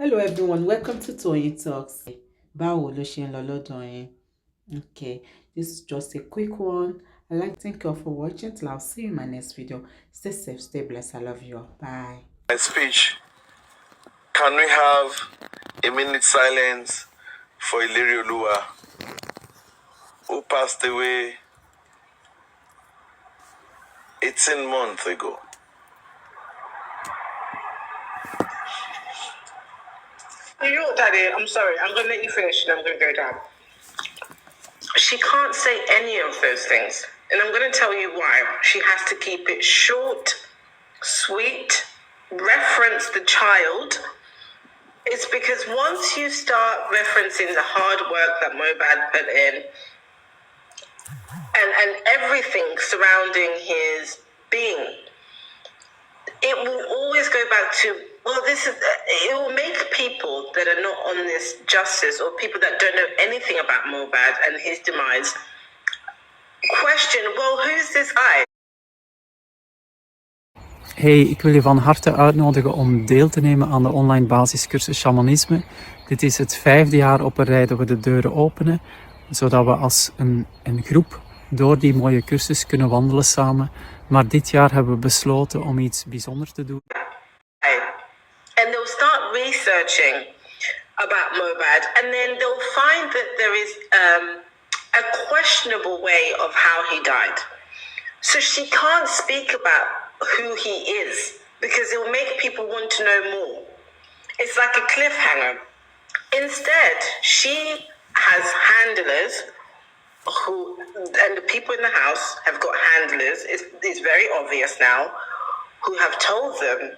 Hello everyone, welcome to Toyeen Talks. Báwo ló ṣe ń lọ lọ́dọ̀ yín? Okay, this is just a quick one. I'd like to thank you all for watching. Till I'll see you in my next video. Stay safe, stay blessed. I love you all. Bye. My speech. Can we have a minute silence for Ileeri Oluwa, who passed away 18 months ago? You know, Daddy, I'm sorry. I'm going to let you finish and I'm going to go down. She can't say any of those things. And I'm going to tell you why. She has to keep it short, sweet, reference the child. It's because once you start referencing the hard work that Mobad put in and everything surrounding his being, it will always go back to, well, it will make people that are not on this justice or people that don't know anything about Mobad and his demise question, well, who's this guy? Hey, ik wil je van harte uitnodigen om deel te nemen aan de online basiscursus Shamanisme. Dit is het 5e jaar op een rij dat we de deuren openen, zodat we als een groep door die mooie cursus kunnen wandelen samen. Maar dit jaar hebben we besloten om iets bijzonders te doen. And they'll start researching about Mobad, and then they'll find that there is a questionable way of how he died. So she can't speak about who he is because it will make people want to know more. It's like a cliffhanger. Instead, she has handlers and the people in the house have got handlers. It's very obvious now, who have told them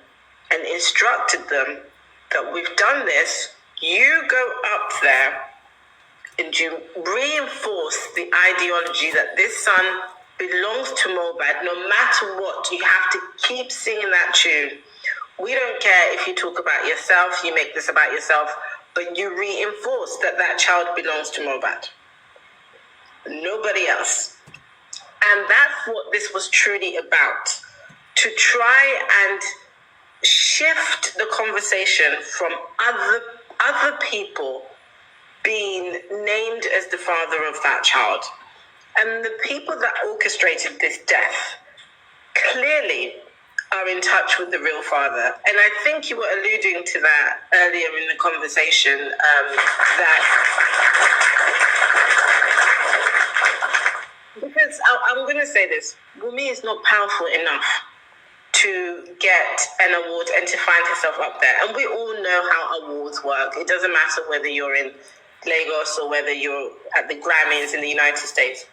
and instructed them that we've done this. You go up there and you reinforce the ideology that this son belongs to Mobad. No matter what, you have to keep singing that tune. We don't care if you talk about yourself, you make this about yourself, but you reinforce that that child belongs to Mobad. Nobody else. And that's what this was truly about. To try and shift the conversation from other people being named as the father of that child. And the people that orchestrated this death clearly are in touch with the real father. And I think you were alluding to that earlier in the conversation, because I'm going to say this, Wunmi is not powerful enough to get an award and to find herself up there. And we all know how awards work. It doesn't matter whether you're in Lagos or whether you're at the Grammys in the United States.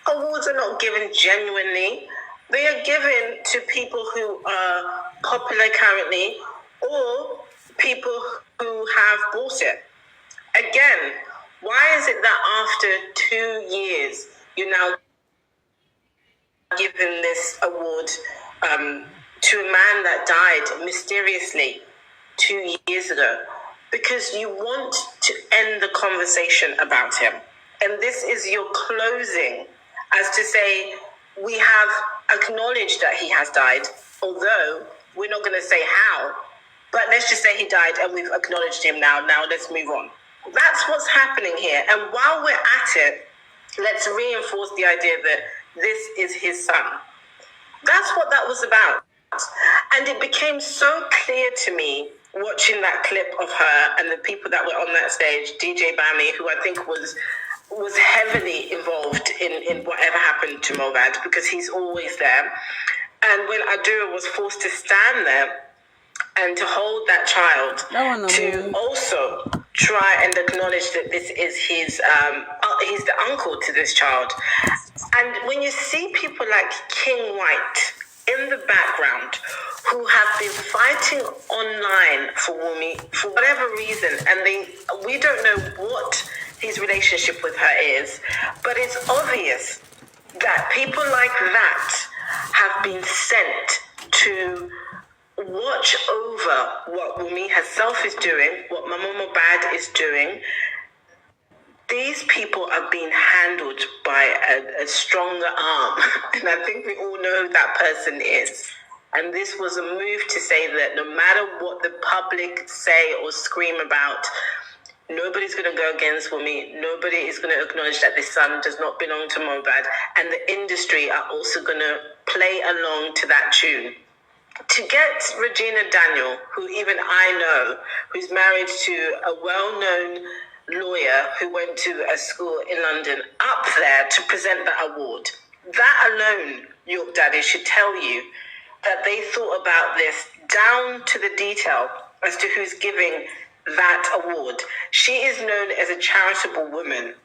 Awards are not given genuinely. They are given to people who are popular currently or people who have bought it. Again, why is it that after 2 years, you're now giving this award to a man that died mysteriously 2 years ago? Because you want to end the conversation about him. And this is your closing, as to say, we have acknowledged that he has died, although we're not going to say how, but let's just say he died and we've acknowledged him now. Now let's move on. That's what's happening here. And while we're at it, let's reinforce the idea that this is his son. That's what that was about. And it became so clear to me watching that clip of her and the people that were on that stage, DJ Bami, who I think was heavily involved in whatever happened to Mobad, because he's always there. And when Adura was forced to stand there and to hold that child, to also try and acknowledge that this is he's the uncle to this child. And when you see people like King White in the background, who have been fighting online for Wunmi for whatever reason, and we don't know what his relationship with her is, but it's obvious that people like that have been sent to watch over what Wunmi herself is doing, what Mama Mobad is doing. These people are being handled by a stronger arm, and I think we all know who that person is. And this was a move to say that no matter what the public say or scream about, nobody's going to go against Wunmi. Nobody is going to acknowledge that this son does not belong to Mobad. And the industry are also going to play along to that tune. To get Regina Daniel, who even I know, who's married to a well-known lawyer who went to a school in London, up there to present the award, that alone, York Daddy, should tell you that they thought about this down to the detail as to who's giving that award. She is known as a charitable woman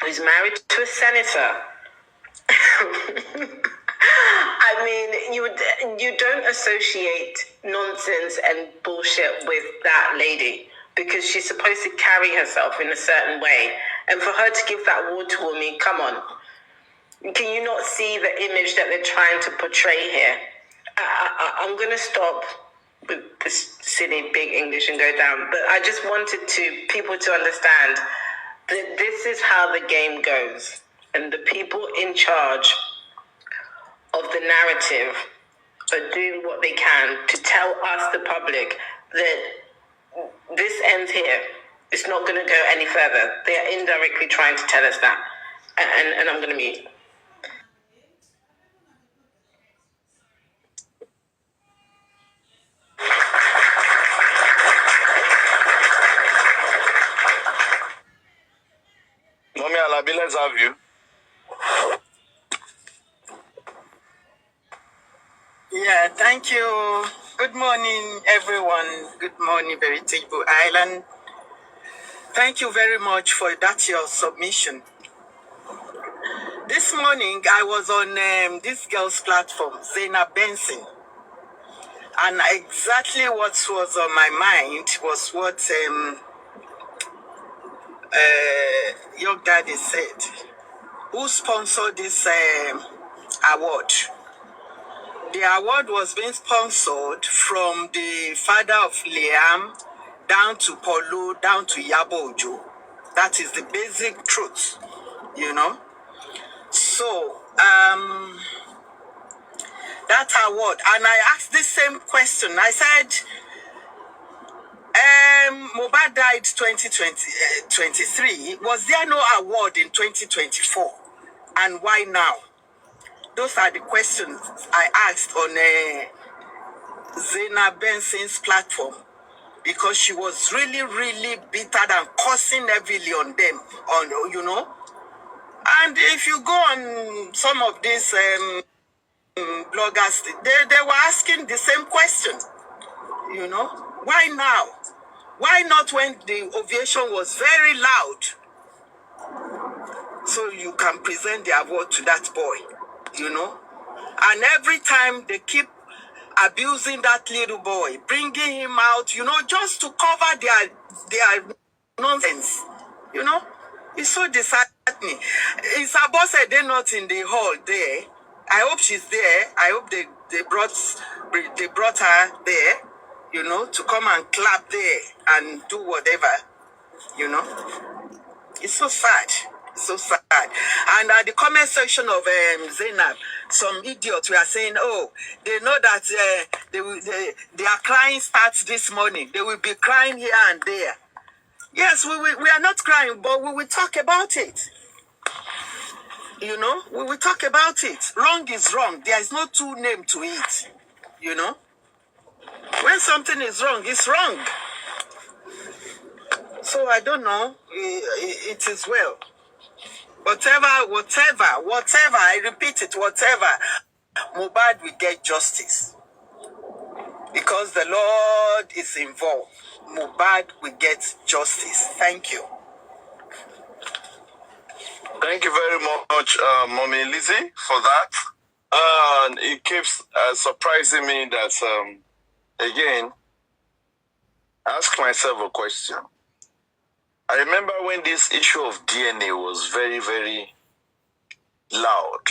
who's married to a senator. I mean, you don't associate nonsense and bullshit with that lady, because she's supposed to carry herself in a certain way. And for her to give that award to Wunmi, come on. Can you not see the image that they're trying to portray here? I'm going to stop with this silly big English and go down. But I just wanted people to understand that this is how the game goes. And the people in charge of the narrative are doing what they can to tell us, the public, that this ends here. It's not going to go any further. They are indirectly trying to tell us that. And I'm going to mute. Mommy Alabi, let's have you. Yeah, thank you. Good morning, everyone. Good morning, Veritable Island. Thank you very much for that, your submission. This morning, I was on this girl's platform, Zaina Benson. And exactly what was on my mind was what your daddy said. Who sponsored this award? The award was being sponsored from the father of Liam down to Polo, down to Yabo Ojo. That is the basic truth, you know. So, that award, and I asked the same question. I said, Mohbad died 2023. Was there no award in 2024? And why now? Those are the questions I asked on Zaina Benson's platform, because she was really, really bitter and cursing heavily on them, you know. And if you go on some of these bloggers, they were asking the same question, you know. Why now? Why not when the ovation was very loud? So you can present the award to that boy, you know. And every time they keep abusing that little boy, bringing him out, you know, just to cover their nonsense, you know. It's so disheartening. Is her boss said they're not in the hall there? I hope she's there. I hope they brought her there, you know, to come and clap there and do whatever, you know. It's so sad. So sad. And at the comment section of Zainab, some idiots were saying, oh, they know that their crying starts this morning. They will be crying here and there. Yes, we are not crying, but we will talk about it. You know, we will talk about it. Wrong is wrong. There is no two name to it. You know, when something is wrong, it's wrong. So I don't know. It is well. Whatever, I repeat it, whatever, Mohbad will get justice. Because the Lord is involved. Mohbad will get justice. Thank you. Thank you very much, Mommy Lizzie, for that. And it keeps surprising me that, again, ask myself a question. I remember when this issue of DNA was very, very loud.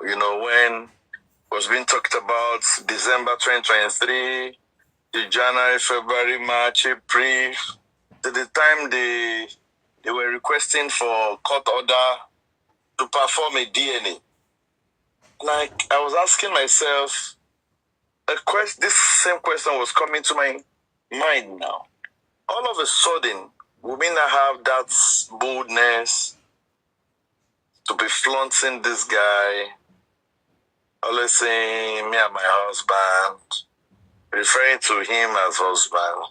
You know, when it was being talked about December 2023, to January, February, March, April, to the time they were requesting for court order to perform a DNA. Like, I was asking myself, this same question was coming to my mind now. All of a sudden, we may not have that boldness to be flaunting this guy, always saying me and my husband, referring to him as husband.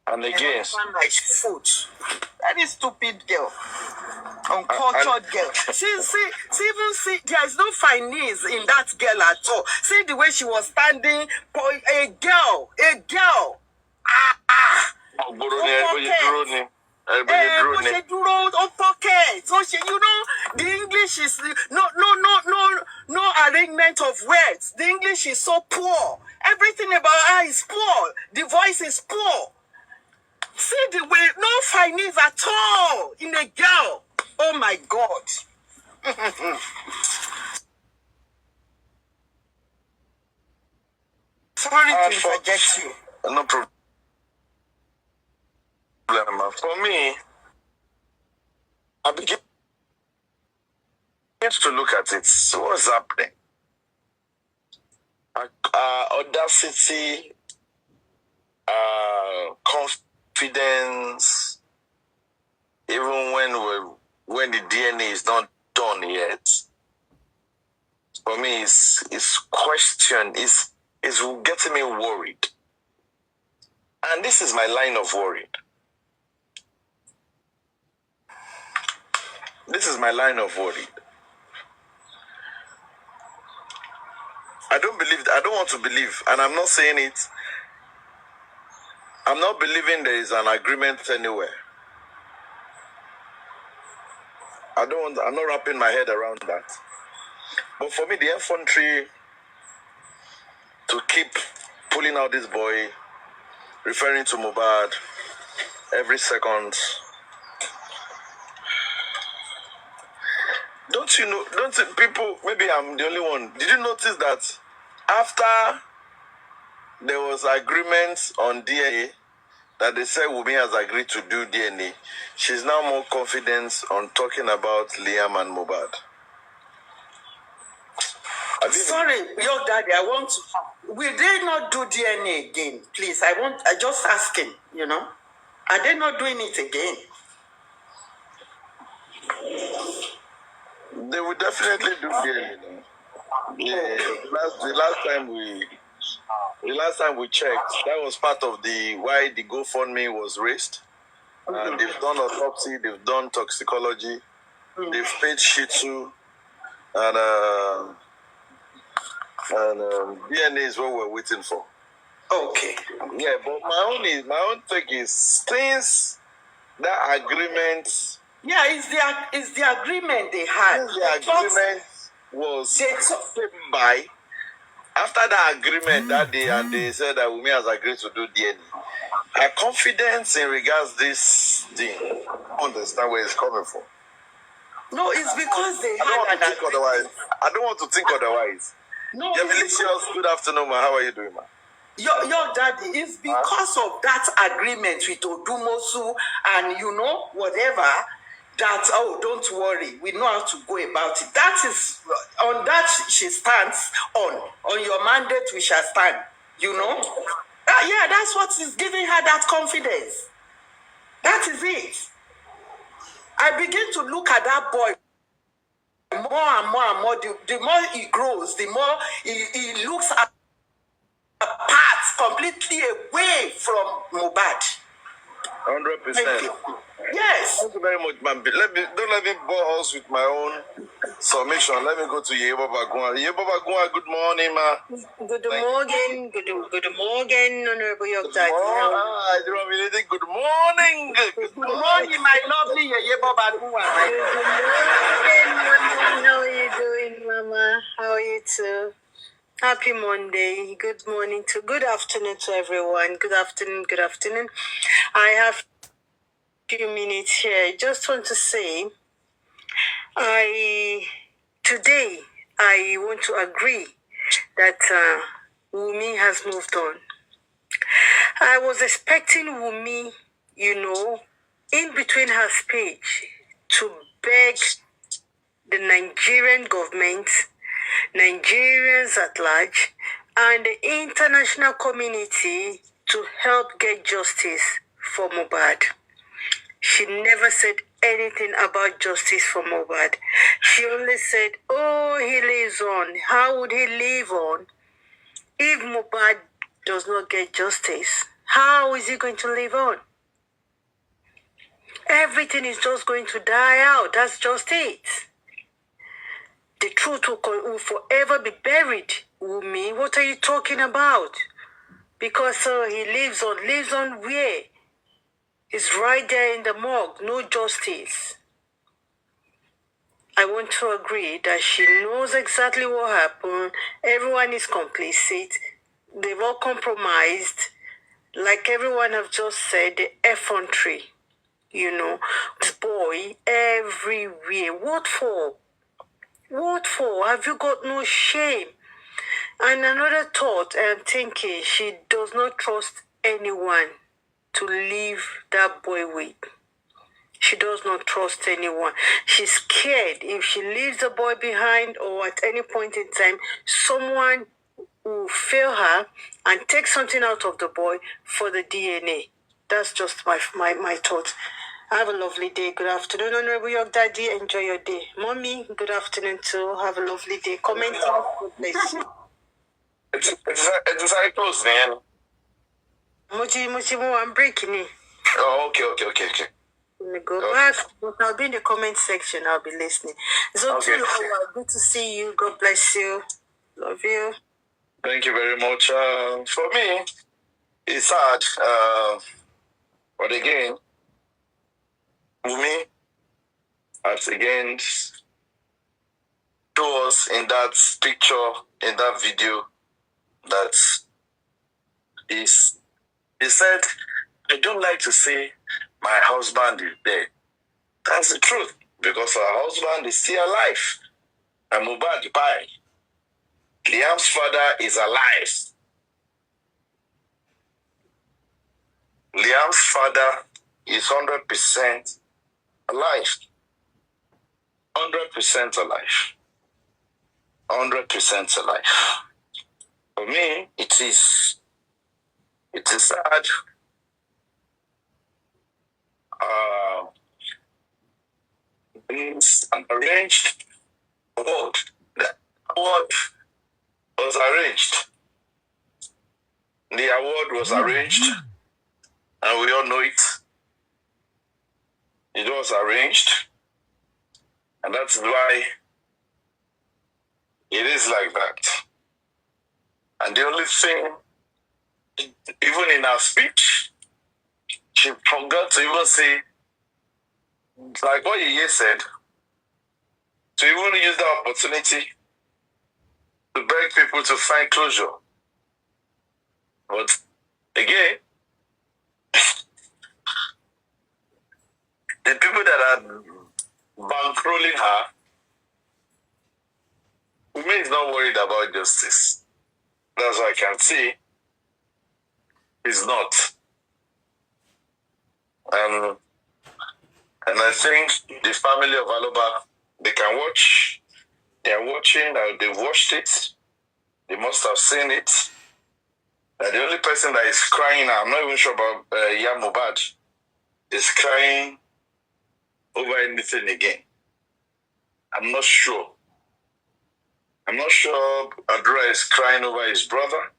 And again, my foot. That is stupid girl. Uncultured girl. See, there is no finesse in that girl at all. See the way she was standing. A girl. Pocket. So she, the English is no arrangement of words. The English is so poor. Everything about her is poor. The voice is poor. See the way, no finesse at all in a girl. Oh my God. Sorry to interject you. No problem. For me, I begin to look at it. So what's happening? Audacity, confidence, even when the DNA is not done yet. For me, it's question, it's getting me worried. And this is my line of worry. This is my line of worry. I don't want to believe, and I'm not saying it. I'm not believing there is an agreement anywhere. I'm not wrapping my head around that. But for me, the infantry to keep pulling out this boy, referring to Mohbad every second. People, maybe I'm the only one. Did you notice that after there was agreement on DNA, that they said Wunmi has agreed to do DNA, she's now more confident on talking about Liam and Mohbad? Sorry, your daddy, I want to. Will they not do DNA again? Please, I just asking, Are they not doing it again? They will definitely do DNA. Yeah, the last time we checked, that was part of why the GoFundMe was raised. And they've done autopsy, they've done toxicology, they've paid Shih Tzu, and DNA is what we're waiting for. Okay. Yeah, but my own take is, since that agreement. Yeah, it's the agreement they had. Since the agreement was taken by, after that agreement that day, and they said that Wunmi has agreed to do DNA, her confidence in regards this thing, I don't understand where it's coming from. No, it's because they I don't want to think otherwise. No, Delicious, good afternoon, ma. How are you doing, ma? Your daddy, it's because of that agreement with Odumosu and whatever, that, don't worry, we know how to go about it. That is, on that she stands on your mandate we shall stand, Yeah, that's what is giving her that confidence. That is it. I begin to look at that boy more and more and more. The more he grows, the more he looks apart, completely away from Mohbad. 100%. Yes. Thank you very much, man. Don't let me bore us with my own submission. Let me go to Ibeeee Bagua. Ibeeee Bagua, good morning, ma. Good morning. Good morning, Honorable York Daddy. Good morning. Good morning, my lovely Ibeeee Bagua. Good morning. How are you doing, Mama? How are you too? Happy Monday. Good morning to good afternoon to everyone. Good afternoon. I have a few minutes here. Just want to say, today I want to agree that Wunmi has moved on. I was expecting Wunmi, in between her speech, to beg the Nigerian government, Nigerians at large, and the international community to help get justice for Mohbad. She never said anything about justice for Mohbad. She only said, oh, he lives on. How would he live on if Mohbad does not get justice? How is he going to live on? Everything is just going to die out. That's just it. The truth will forever be buried. Wunmi, what are you talking about? Because he lives on where? He's right there in the morgue. No justice. I want to agree that she knows exactly what happened. Everyone is complicit. They've all compromised. Like everyone have just said, the effrontery. This boy everywhere. What for? What for? Have you got no shame? And another thought I'm thinking, she does not trust anyone to leave that boy with. She does not trust anyone. She's scared if she leaves the boy behind or at any point in time, someone will fail her and take something out of the boy for the DNA. That's just my thought. Have a lovely day. Good afternoon, Honorable York Daddy. Enjoy your day. Mommy, good afternoon too. Have a lovely day. Comment. God bless you. It's very close, man. I'm breaking it. Oh, okay. Let me go back. I'll be in the comment section. I'll be listening. So, Okay. good to see you. God bless you. Love you. Thank you very much. For me, it's sad. But again, Wunmi has again show us in that picture, in that video, that he said, I don't like to say my husband is dead. That's the truth, because her husband is still alive. And Mohbad died. Liam's father is alive. Liam's father is 100% alive. 100% alive. 100% alive. For me, it is sad. It's an arranged award. The award was arranged. The award was arranged, and we all know it. It was arranged, and that's why it is like that. And the only thing, even in her speech, she forgot to even say, like what Ibeeee said, to even use the opportunity to beg people to find closure. But again, the people that are bankrolling her, Wunmi is not worried about justice. That's what I can see. He's not. And I think the family of Aloba, they can watch. They are watching. They've watched it. They must have seen it. And the only person that is crying, I'm not even sure about Mohbad, is crying over anything again. I'm not sure. I'm not sure Adura is crying over his brother.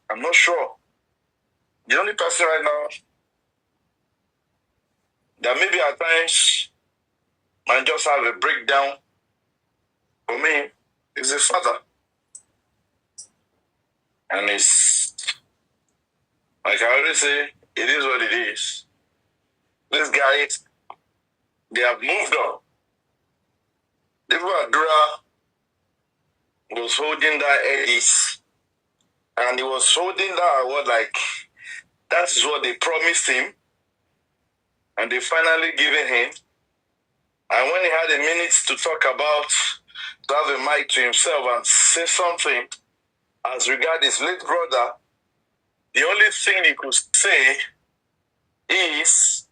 I'm not sure. The only person right now that maybe at times might just have a breakdown for me is the father. And it's, like I always say, it is what it is. These guys, they have moved on. The people Adura was holding that Edis, and he was holding that award like that is what they promised him, and they finally given him. And when he had a minute to talk about, to have a mic to himself and say something as regard his late brother, the only thing he could say is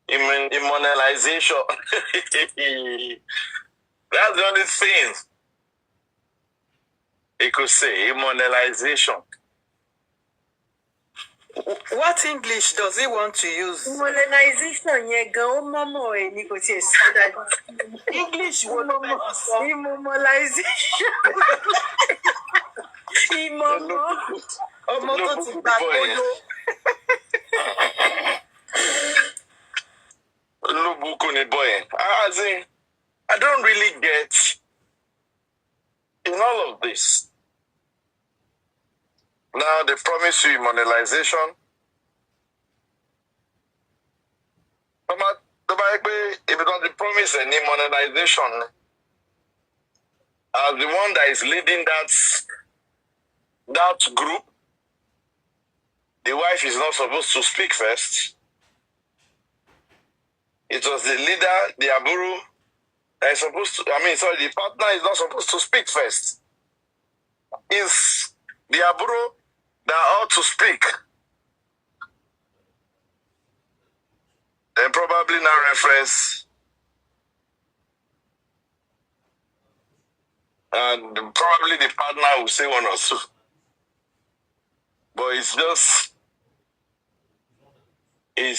immunization. That's the only thing. He could say immunization. What English does he want to use? Immunization, English immunization. As in, I don't really get in all of this. Now they promise you immunization. If you don't promise any immunization, as the one that is leading that group, the wife is not supposed to speak first. It was the leader, the aburu, that is supposed to, the partner is not supposed to speak first. It's the aburu that ought to speak. Then probably now reference, and probably the partner will say one or two. But it's just, it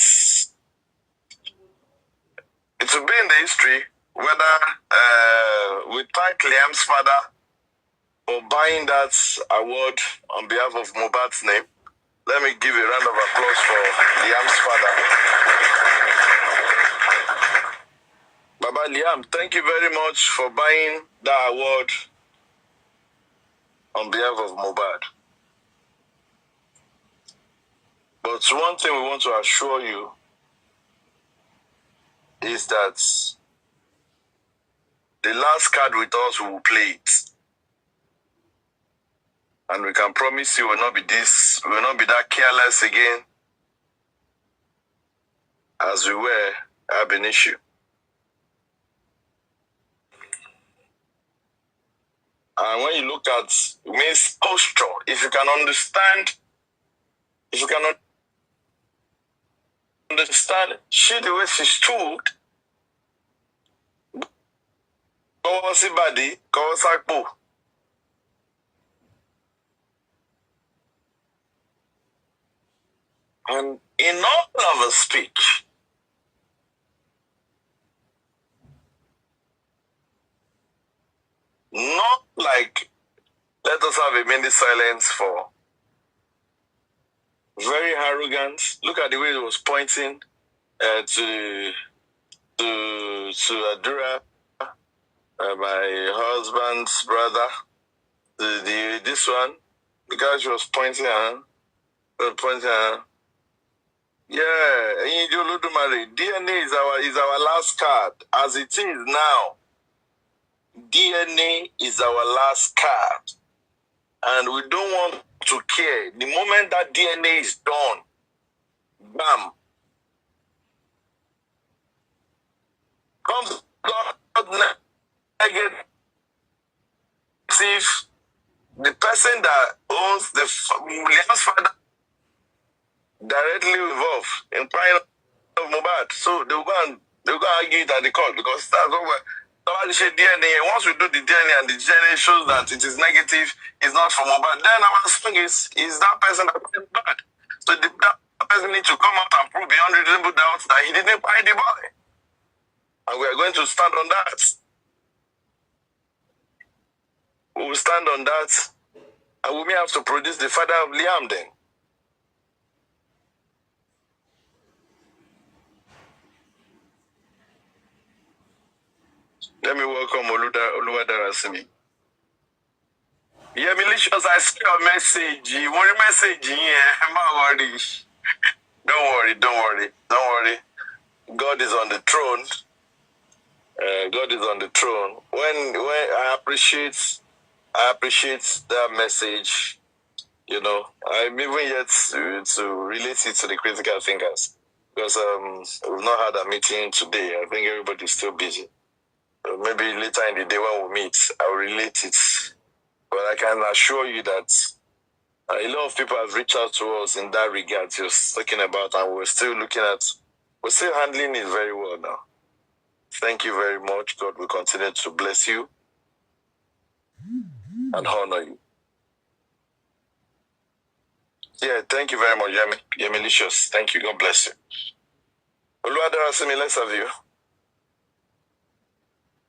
will be in the history whether we thank Liam's father for buying that award on behalf of Mohbad's name. Let me give a round of applause for Liam's father. Baba Liam, thank you very much for buying that award on behalf of Mohbad. But one thing we want to assure you is that the last card with us, we will play it. And we can promise you we will not be that careless again as we were ab initio. And when you look at Ms. posture, if you can understand, she the way she stood, and in all of her speech, not like let us have a minute silence for very arrogant. Look at the way he was pointing to Adura, my husband's brother. This one, the guy she was pointing at. Yeah, DNA is our last card. As it is now, DNA is our last card. And we don't want to care. The moment that DNA is done, bam. Comes negative. The person that owns the Liam's father directly involved in buying of Mohbad. So they'll go and argue it at the court because that's what we're somebody say DNA. Once we do the DNA and the DNA shows that it is negative, it's not from Mohbad, then our thing is that person that is bad. So that person needs to come out and prove beyond reasonable doubt that he didn't buy the boy. And we are going to stand on that. We will stand on that. And we may have to produce the father of Liam then. Let me welcome Oluwadarasimi. Yeah, Militias, I see your message. You want a message? Yeah, Don't worry. God is on the throne. God is on the throne. When I appreciate that message, I'm even yet to relate it to the critical thinkers. Because we've not had a meeting today. I think everybody's still busy. Maybe later in the day when we meet, I'll relate it. But I can assure you that a lot of people have reached out to us in that regard you're talking about, and we're still handling it very well now. Thank you very much. God will continue to bless you and honor you. Yeah, thank you very much, Yemi. Yemilicious. Thank you. God bless you. Oluwadarasimi, let's have you.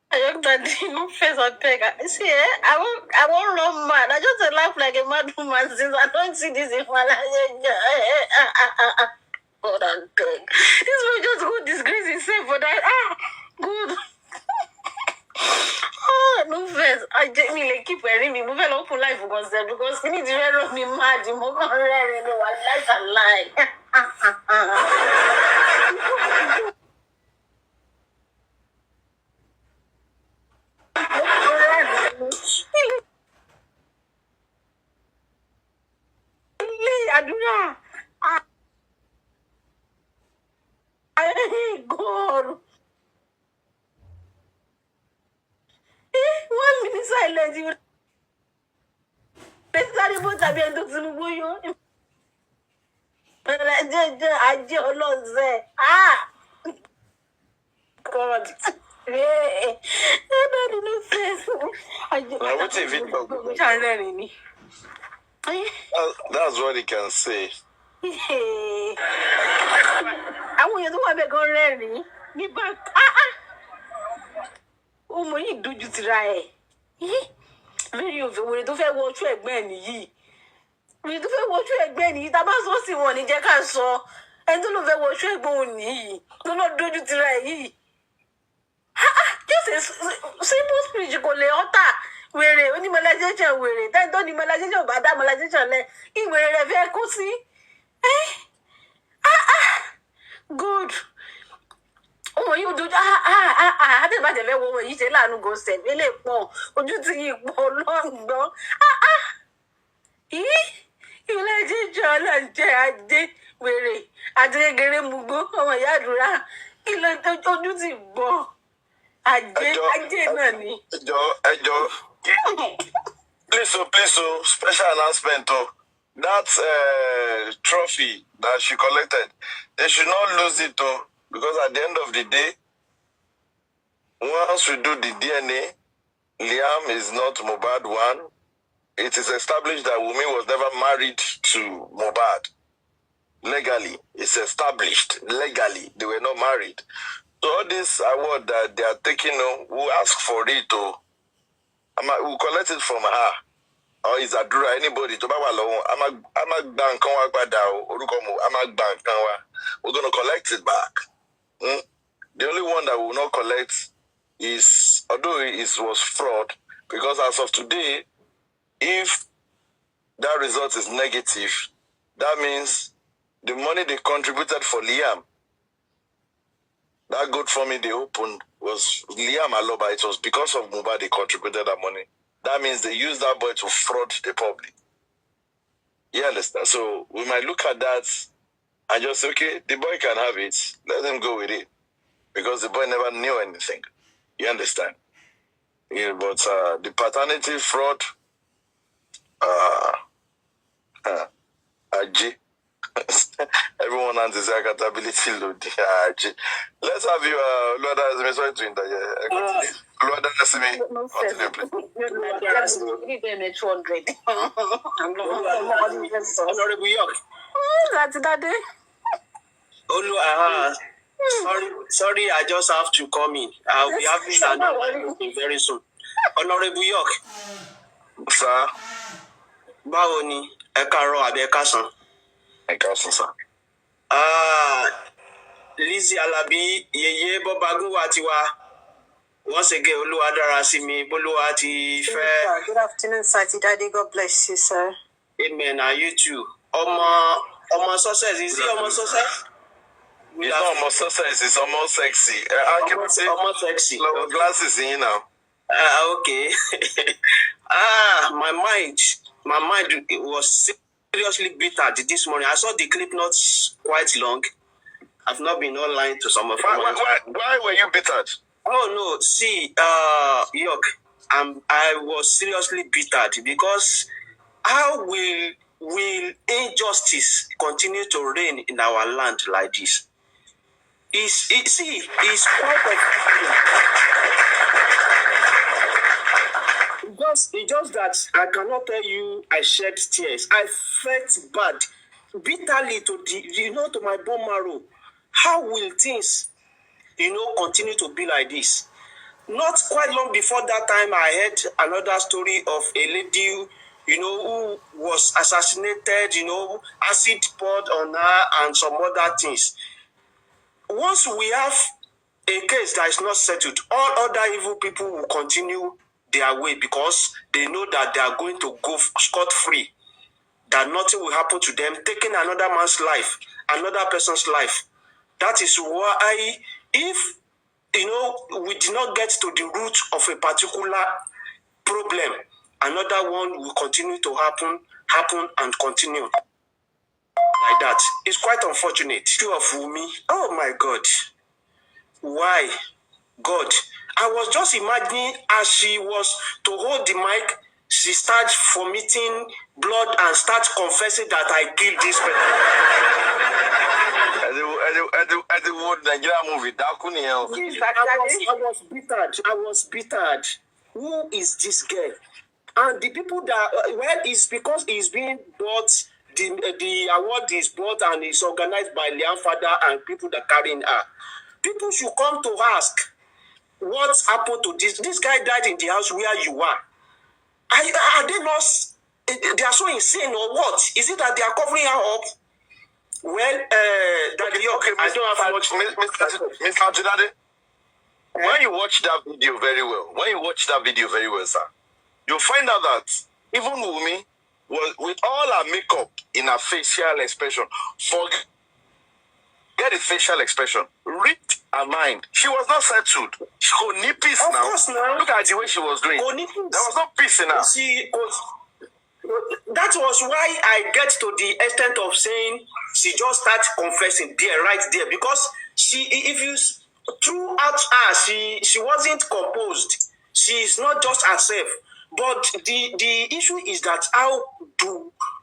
I don't know face on peg. See, I won't run mad. I just laugh like a mad woman since I don't see this in my life. God, I'm dead. This will just go disgrace himself for that. Good. No face. I just me like keep wearing me. Move along for life for concept because you need to wear me mad. You move on, no, I like a lie. Aduna. God. 1 minute silence. You. Sáré bó tàbí ẹni tó Tinubu yó. Ajé ọlọ́sẹ̀. God. Everybody no face. What if it That's what he can say. Àwọn èèyàn tó wà bẹ́ẹ̀ gan rẹ́rìn-ín ní bá ọmọ yìí dojú tira ẹ̀. Very òfin wèrè tó fẹ́ wọ ojú ẹ̀gbẹ́ ẹ̀ nìyí. Wèrè tó fẹ́ wọ ojú ẹ̀gbẹ́ ẹ̀ nìyí. Tá a bá sọ sí wọn ní jẹ́ ká sọ. Ẹni tó ló fẹ́ wọ ojú ẹ̀gbẹ́ òun nìyí. Tó lọ dojú tira ẹ̀ yìí. Just a simple speech kò lè ọ́tà wèrè onímọ̀lájẹ́jẹ́ wèrè tẹ́ni tó ní mọ̀lájẹ́jẹ́ ò bá dá mọ̀lájẹ́jẹ́ lẹ̀ ìwèrè rẹ̀ fẹ́ kú sí. Good. Ọmọ yìí dojú àtẹ̀bàjẹ́ fẹ́ wọ ọmọ yìí ṣe láàánú gọ́sẹ̀ mi lè pọ̀ ojú tí yìí pọ̀ lọ́gbọ́n. Ìmọ̀lájẹ́jẹ́ ọlọ́jẹ́ adé wèrè àti gẹ́gẹ́rẹ́ mugbó ọmọ ìyá àdúrà ilé ojú ti gbọ́. Ajé náà ni. Ẹjọ́. Please, special announcement. That trophy that she collected, they should not lose it, because at the end of the day, once we do the DNA, Liam is not Mohbad one. It is established that Wunmi was never married to Mohbad. Legally, it's established. Legally, they were not married. So all this award that they are taking, we'll ask for it, we'll collect it from her. Or is Adura anybody to Baba Long? I'm a bank on we're gonna collect it back. The only one that will not collect is, although it was fraud, because as of today, if that result is negative, that means the money they contributed for Liam, that GoFundMe they opened was Liam Aloba. It was because of Mohbad they contributed that money. That means they used that boy to fraud the public. You understand? So we might look at that and just say, okay, the boy can have it. Let him go with it. Because the boy never knew anything. You understand? Yeah, but the paternity fraud, everyone has his accountability load. Let's have you, Lord, sorry to interject. Lord, Honorable York. That's Daddy. Sorry, I just have to come in. I'll be having another meeting very soon. Honorable York. Sir. Báwo ni? Ẹ káàárọ̀ àbí ẹ káàsán? Ẹ káàsán, sir. Lizzie Alabi, Yeye Bobagunwa tiwa. Once again, Oluwadarasimi, Boluwa ti fẹ́. Good afternoon, sir. Daddy, God bless you, sir. Amen, and you too. Ọmọ success, is he ọmọ success? It's not almost success, it's almost sexy. I can say almost sexy. Okay. Glasses in now. Okay. My mind was seriously bitter this morning. I saw the clip not quite long. I've not been online to some of them. Why were you bittered? Oh no, see, York, I was seriously bittered because how will injustice continue to reign in our land like this? It's quite it's just that I cannot tell you I shed tears. I felt bad bitterly to to my bone marrow. How will things, continue to be like this? Not quite long before that time, I heard another story of a lady, who was assassinated, acid poured on her and some other things. Once we have a case that is not settled, all other evil people will continue their way because they know that they are going to go scot-free, that nothing will happen to them, taking another man's life, another person's life. That is why if we did not get to the root of a particular problem, another one will continue to happen and continue like that. It's quite unfortunate. Issue of Wunmi. Oh my God. Why? God. I was just imagining as she was to hold the mic, she starts vomiting blood and starts confessing that I killed this person. At the word Nigeria movie, that couldn't help. I was bittered. Who is this girl? And the people that, it's because he's being bought, the award is bought and is organized by Liam Father and people that carrying her. People should come to ask, what's happened to this? This guy died in the house where you are. Are they not, they are so insane or what? Is it that they are covering her up? Well, I don't have much. Mr. Ajudade, when you watch that video very well, sir, you'll find out that even Wunmi was with all her makeup in her facial expression, forget the facial expression, read her mind. She was not settled. She got need peace now. Of course now. Look at the way she was doing. There was no peace in her. That was why I get to the extent of saying she just starts confessing there, right there, because throughout her, she wasn't composed. She is not just herself. But the issue is that how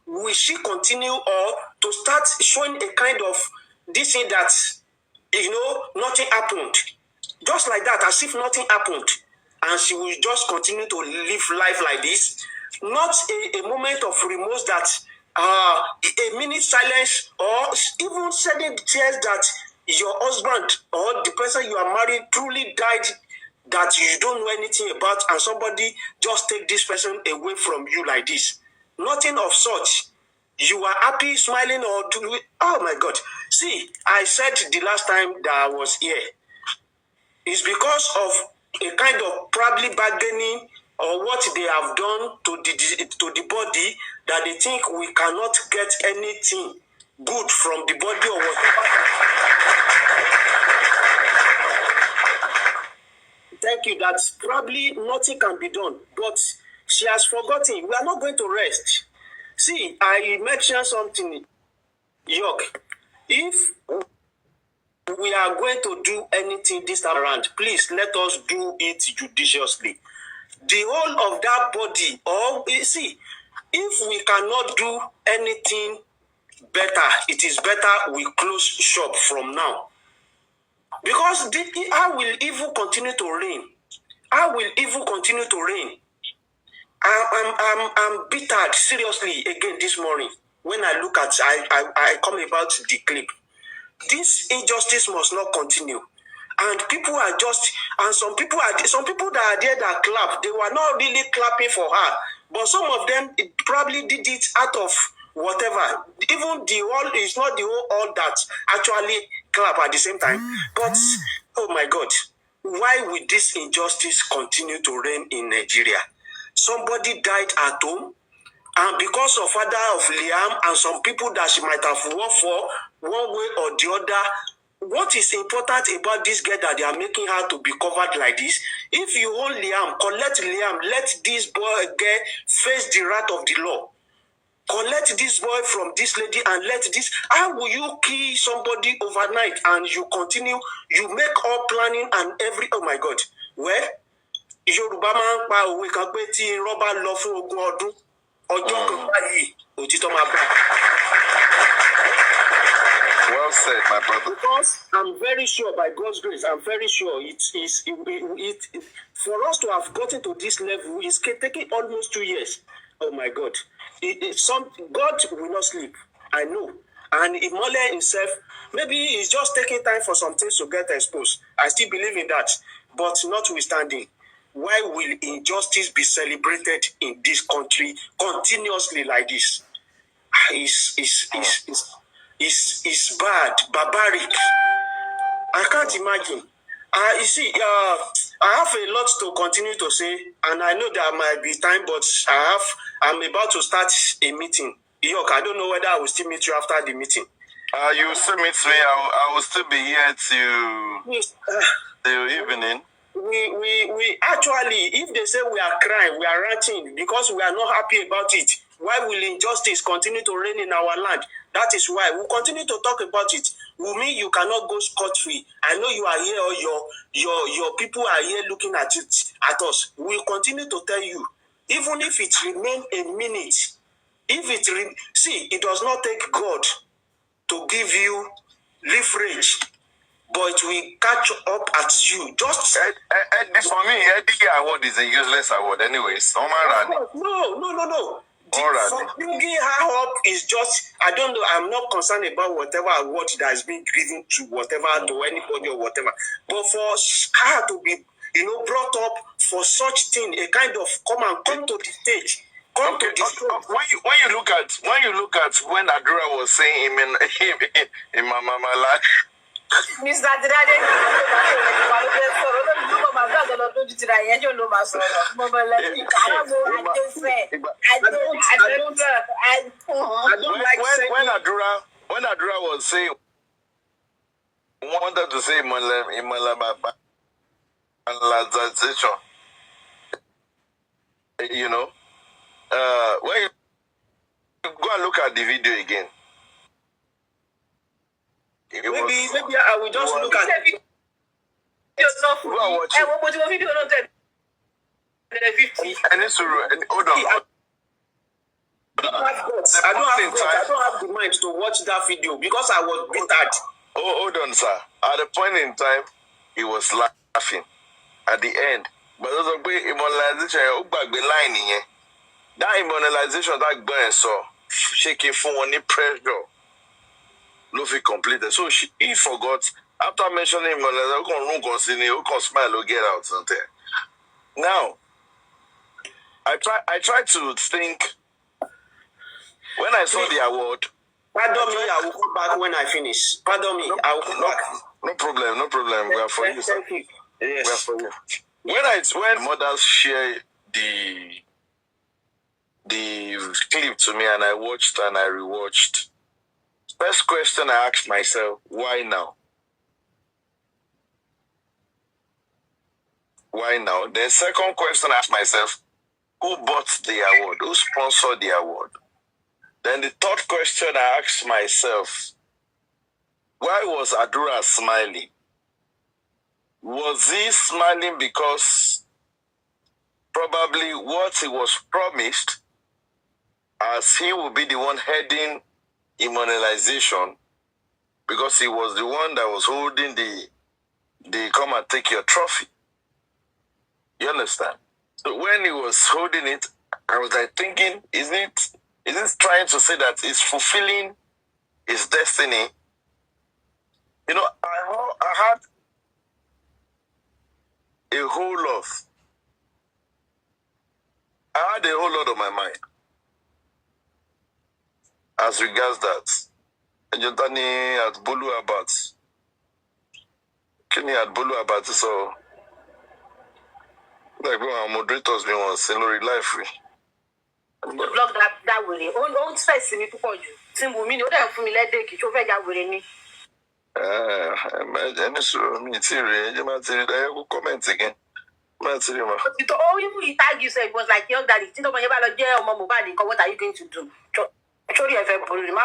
will she continue or to start showing a kind of this thing that nothing happened, just like that, as if nothing happened, and she will just continue to live life like this. Not a moment of remorse that a minute silence or even shedding tears that your husband or the person you are married truly died that you don't know anything about, and somebody just take this person away from you like this. Nothing of such. You are happy, smiling, or oh my God. See, I said the last time that I was here, it's because of a kind of probably bargaining or what they have done to the body that they think we cannot get anything good from the body or whatever. Thank you. That probably nothing can be done, but she has forgotten. We are not going to rest. See, I mentioned something, York. If we are going to do anything this time around, please let us do it judiciously. The whole of that body, or see, if we cannot do anything better, it is better we close shop from now. Because how will evil continue to reign? How will evil continue to reign? I'm bittered seriously again this morning when I look at I come about the clip. This injustice must not continue. And people are just, and some people that are there that clap, they were not really clapping for her, but some of them probably did it out of whatever. Even the whole is not the whole all that actually clap at the same time. But oh my God, why will this injustice continue to reign in Nigeria? Somebody died at home, and because of father of Liam and some people that she might have worked for one way or the other, what is important about this girl that they are making her to be covered like this? If you hold Liam, collect Liam, let this boy girl face the wrath of the law. Collect this boy from this lady and let this. How will you kill somebody overnight and you continue? You make all planning and every. Oh my God. Well, Yorùbá máa ń pa òwe kan pé tí irọ́ bá lọ fún ogún ọdún, ọjọ́ kan báyìí òtítọ́ máa bá. Well said, my brother. Because I'm very sure, by God's grace, I'm very sure it for us to have gotten to this level is taking almost 2 years. Oh my God. God will not sleep. I know. And Imole himself, maybe he's just taking time for some things to get exposed. I still believe in that. But notwithstanding, why will injustice be celebrated in this country continuously like this? It's bad, barbaric. I can't imagine. You see, I have a lot to continue to say, and I know there might be time, but I'm about to start a meeting. York, I don't know whether I will still meet you after the meeting. You will still meet me. I will still be here till evening. We actually, if they say we are crying, we are ranting because we are not happy about it. Why will injustice continue to reign in our land? That is why we'll continue to talk about it. Wunmi, you cannot go scot-free. I know you are here, or your people are here looking at it at us. We'll continue to tell you, even if it remains a minute, see, it does not take God to give you leverage, but it will catch up at you. Just for me, Eddie award is a useless award, anyways. No. Bringing her up is just, I don't know, I'm not concerned about whatever award that has been given to whatever, to anybody or whatever. But for her to be, brought up for such thing, a kind of come to the stage. When you look at when Adura was saying in my mama life. Mr. Dirade, when Adura was saying, wanted to say when you go and look at the video again. Maybe I will just look at it. Hold on. I don't have the mind to watch that video because I was bitter. Hold on, sir. At the point in time, he was laughing. At the end, but those immunization, that immunization that guy saw, shaking for any pressure. Luffy completed. So he forgot. After mentioning him, who can smile or get out. Now, I try to think. When I saw the award, pardon me, I will come back when I finish. Pardon me, I will come back. No problem. We are for you, sir. Thank you. Yes. We are for you. When mothers share the clip to me and I watched and I rewatched. First question I asked myself, why now? Why now? The second question I asked myself, who bought the award? Who sponsored the award? Then the third question I asked myself, why was Adura smiling? Was he smiling because probably what he was promised, as he will be the one heading immunization, because he was the one that was holding the come and take your trophy. You understand? So when he was holding it, I was like thinking, is it trying to say that it's fulfilling his destiny? I had a whole lot on my mind as regards that. Jotani at Bulu about Kenny at Bulu about so like our moderators been on salary life. Block that way. Own stress me to call you. Simple me, don't for me let take it over that way me. Imagine so me tiri, you might say that comment again. Even tag you said was like your daddy. What are you going to do? Sorry, I felt for you.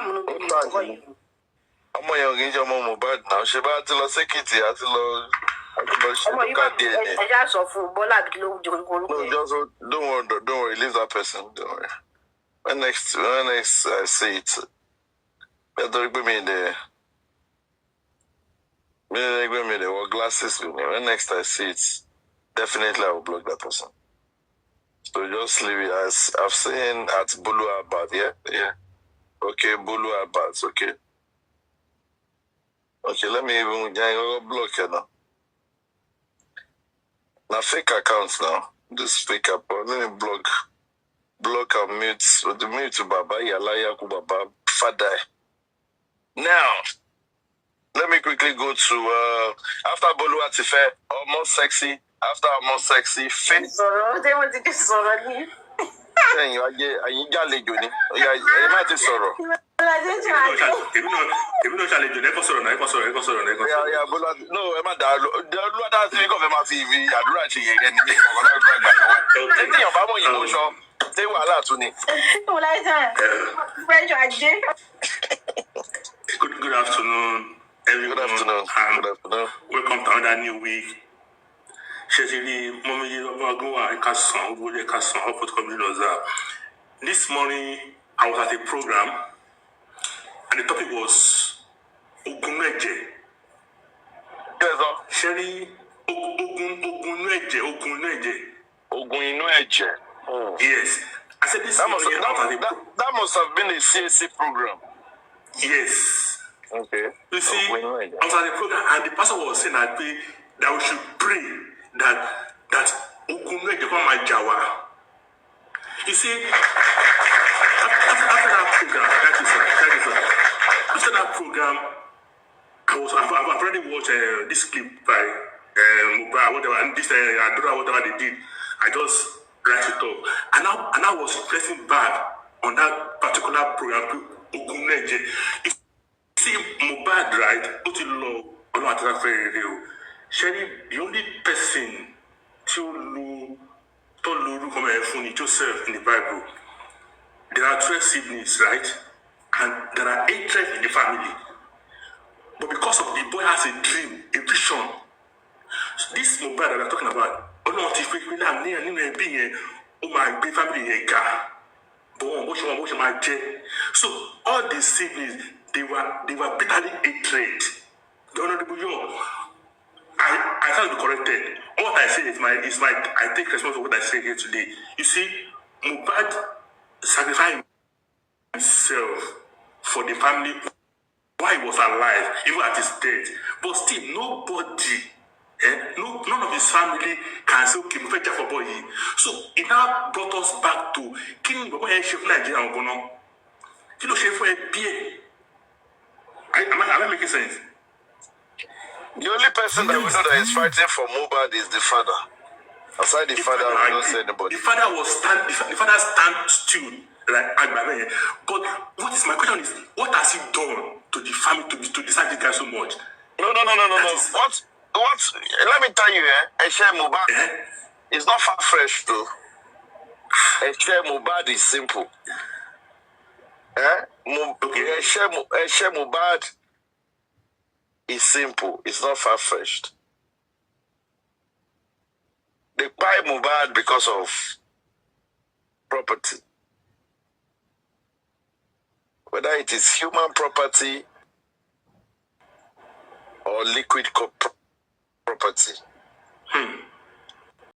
I'm young in your mom bad now. She bad to the security. I just of football. No, don't worry. Leave that person. Don't worry. When next I see it, better give me the glasses with me. When next I see it, definitely I will block that person. So just leave it as I've seen at Bulu about, yeah. Okay, Bolu Abbas. Okay. Okay, let me even block it now. Now fake accounts now. This fake account. Let me block and mute. So the mute to Baba Yalaya Kubaba Father. Now, let me quickly go to after Bolu Atife, almost sexy. After almost sexy, fit. They want to get sorrow. Ẹ̀yin jàlejò ni. Ẹ má ti sọ̀rọ̀. Èmi náà ṣàlejò ẹ̀kọ́ sọ̀rọ̀ náà. No, ẹ má dà lọ́dà sí kò fẹ́ máa fi àdúrà ṣe yẹ̀yẹ́ ní ọ̀gá náà gbà gbà lọ́wọ́. Ṣé tíyàn bá mọ̀ yìnbọn sọ? Ṣé wàhálà tún ni? Good afternoon, everyone. Good afternoon. Good afternoon. Welcome to another new week. This morning, I was at a program, and the topic was Ogunmeje. Sherry, Ogunmeje. Ogunmeje. Yes. I said this morning, that must have been a CAC program. Yes. Okay. You see, I was at the program, and the pastor was saying that we should pray that Ogunmeje come my Jawa. You see, after that program, thank you, sir. After that program, I've already watched this clip by Mubah, whatever, and this Adora, whatever they did. I just write it up, and I was pressing back on that particular program, Ogunmeje. You see, Mubah, right? Put it low. I'm not very real. Sherry, the only person to Joseph in the Bible. There are 12 siblings, right? And there are 8 tribes in the family. But because of the boy has a dream, a vision, so this mobile that we're talking about, so all the siblings, they were bitterly hatred. The Honorable Young, I can't be corrected. What I say is I take responsibility for what I say here today. You see, Mubad sacrificed himself for the family while he was alive, even at his death. But still, nobody, none of his family can say, okay, Mufeja for boy. So it now brought us back to King Baba Chef Nigeria Ogono. Kilo Chef Ibeeee. Am I making sense? The only person that we know that is fighting for Mubad is the father. Aside the father, we don't say anybody. The father stand still like Agbabe. But what is my question is, what has he done to the family to decide this guy so much? No. What? Let me tell you, Eshe Mubad is not far-fetched though. Eshe Mubad is simple. Eshe Mubad is simple. It's not far-fetched. They buy Mubad because of property. Whether it is human property or liquid property.